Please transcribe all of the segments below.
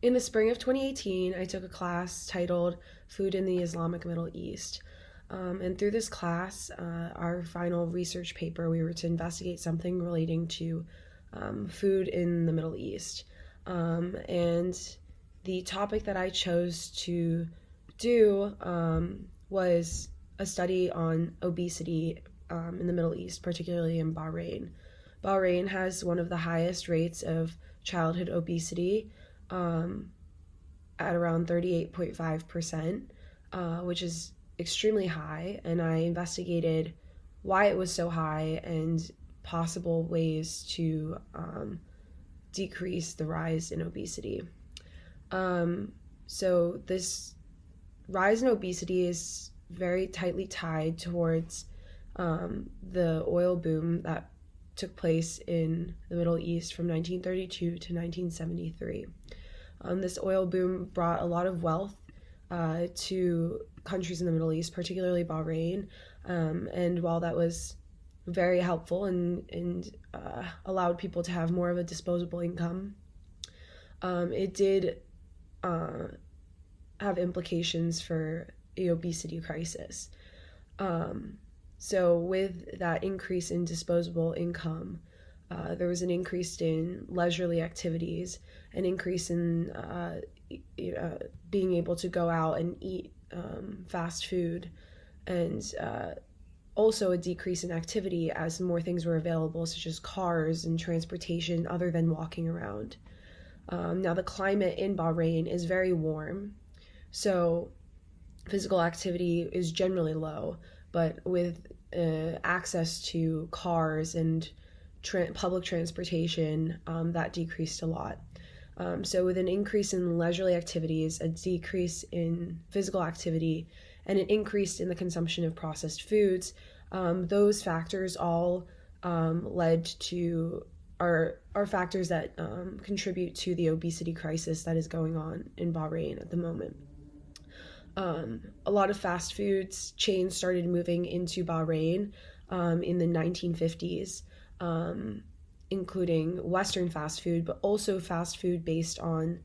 In the spring of 2018, I took a class titled Food in the Islamic Middle East. And through this class, our final research paper, we were to investigate something relating to food in the Middle East. And the topic that I chose to do was a study on obesity in the Middle East, particularly in Bahrain. Bahrain has one of the highest rates of childhood obesity um, at around 38.5%, which is extremely high. And I investigated why it was so high and possible ways to decrease the rise in obesity. So, this rise in obesity is very tightly tied towards the oil boom that took place in the Middle East from 1932 to 1973. This oil boom brought a lot of wealth to countries in the Middle East, particularly Bahrain. And while that was very helpful and allowed people to have more of a disposable income, it did have implications for the obesity crisis. So, with that increase in disposable income, there was an increase in leisurely activities, an increase in being able to go out and eat fast food, and also a decrease in activity as more things were available, such as cars and transportation other than walking around. Now, the climate in Bahrain is very warm, so physical activity is generally low, but with access to cars and public transportation, that decreased a lot. So, with an increase in leisurely activities, a decrease in physical activity, and an increase in the consumption of processed foods, those factors all led to are factors that contribute to the obesity crisis that is going on in Bahrain at the moment. A lot of fast foods chains started moving into Bahrain in the 1950s, including Western fast food, but also fast food based on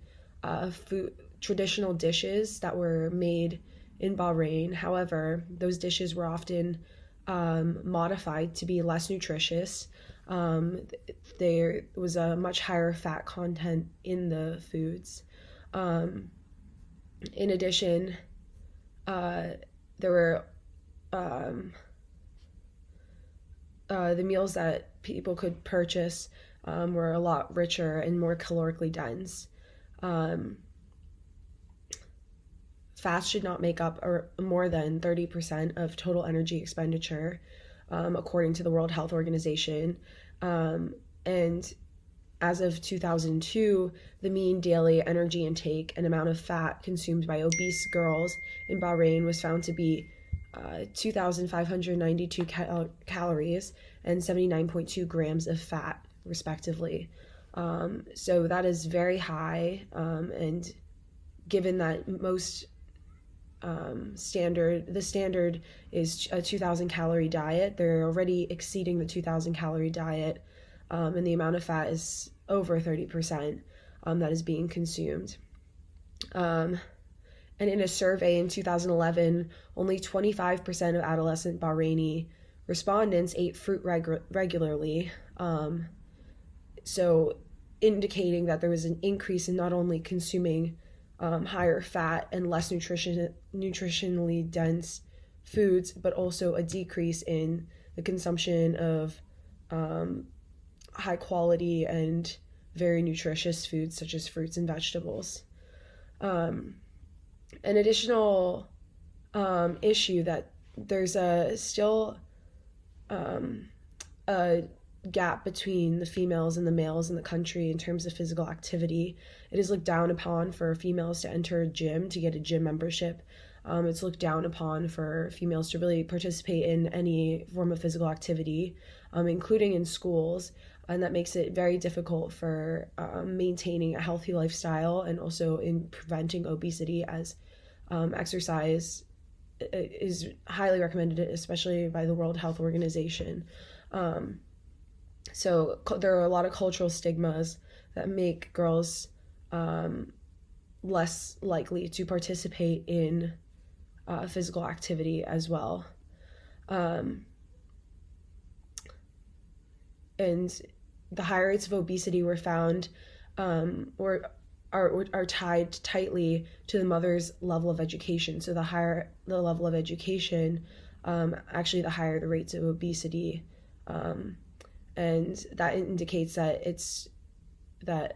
traditional dishes that were made in Bahrain. However, those dishes were often modified to be less nutritious. There was a much higher fat content in the foods. In addition, there were the meals that people could purchase were a lot richer and more calorically dense. Fast should not make up more than 30% of total energy expenditure, according to the World Health Organization. And as of 2002, the mean daily energy intake and amount of fat consumed by obese girls in Bahrain was found to be 2,592 calories and 79.2 grams of fat, respectively. So that is very high, and given that most the standard is a 2,000 calorie diet, they're already exceeding the 2,000 calorie diet, and the amount of fat is over 30% that is being consumed. And in a survey in 2011, only 25% of adolescent Bahraini respondents ate fruit regularly, so indicating that there was an increase in not only consuming higher fat and less nutritionally dense foods, but also a decrease in the consumption of high quality and very nutritious foods such as fruits and vegetables. An additional issue that there's still a gap between the females and the males in the country in terms of physical activity. It is looked down upon for females to enter a gym, to get a gym membership. It's looked down upon for females to really participate in any form of physical activity, including in schools. And that makes it very difficult for maintaining a healthy lifestyle and also in preventing obesity, as exercise is highly recommended, especially by the World Health Organization. So there are a lot of cultural stigmas that make girls less likely to participate in physical activity as well. And the high rates of obesity were found or are tied tightly to the mother's level of education. So the higher the level of education, actually the higher the rates of obesity. And that indicates that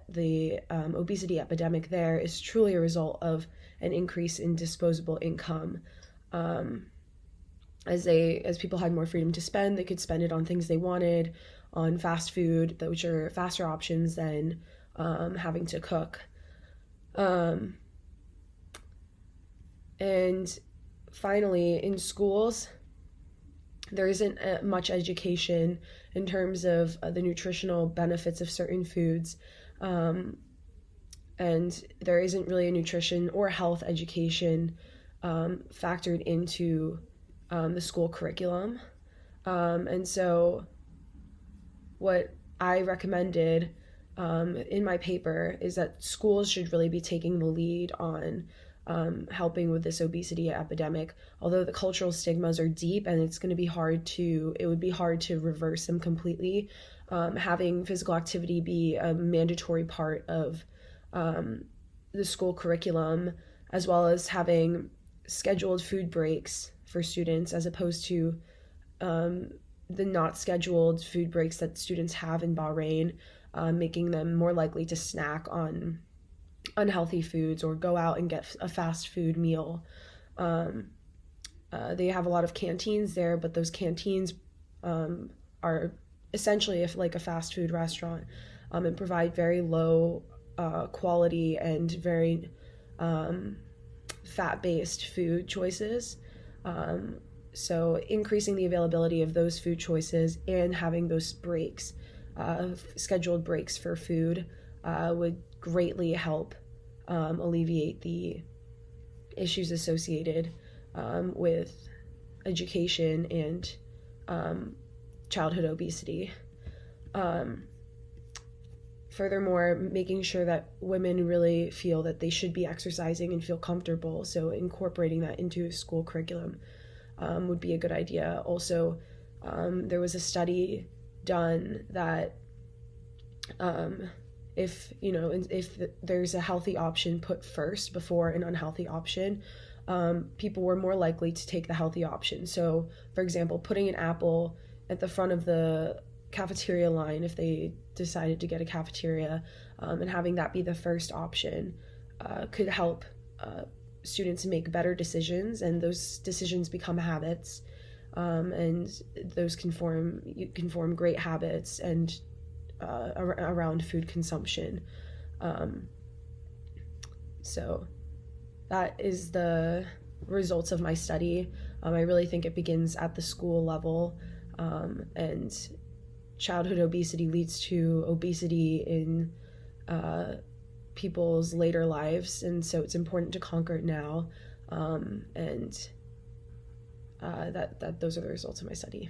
the obesity epidemic there is truly a result of an increase in disposable income. As people had more freedom to spend, they could spend it on things they wanted, on fast food, which are faster options than having to cook. And finally, in schools, there isn't much education in terms of the nutritional benefits of certain foods. And there isn't really a nutrition or health education factored into the school curriculum. And so what I recommended in my paper is that schools should really be taking the lead on helping with this obesity epidemic. Although the cultural stigmas are deep and it would be hard to reverse them completely, having physical activity be a mandatory part of the school curriculum, as well as having scheduled food breaks for students as opposed to the not scheduled food breaks that students have in Bahrain, making them more likely to snack on unhealthy foods or go out and get a fast food meal. They have a lot of canteens there, but those canteens are essentially like a fast food restaurant, and provide very low quality and very fat-based food choices. So increasing the availability of those food choices and having those breaks, scheduled breaks for food, would greatly help alleviate the issues associated with education and childhood obesity. Furthermore, making sure that women really feel that they should be exercising and feel comfortable, so incorporating that into school curriculum would be a good idea. Also, there was a study done that if there's a healthy option put first before an unhealthy option, people were more likely to take the healthy option. So, for example, putting an apple at the front of the cafeteria line, if they decided to get a cafeteria, and having that be the first option, could help students make better decisions, and those decisions become habits, and those can form great habits and around food consumption. So that is the results of my study. I really think it begins at the school level, and childhood obesity leads to obesity in people's later lives, and so it's important to conquer it now. And that those are the results of my study.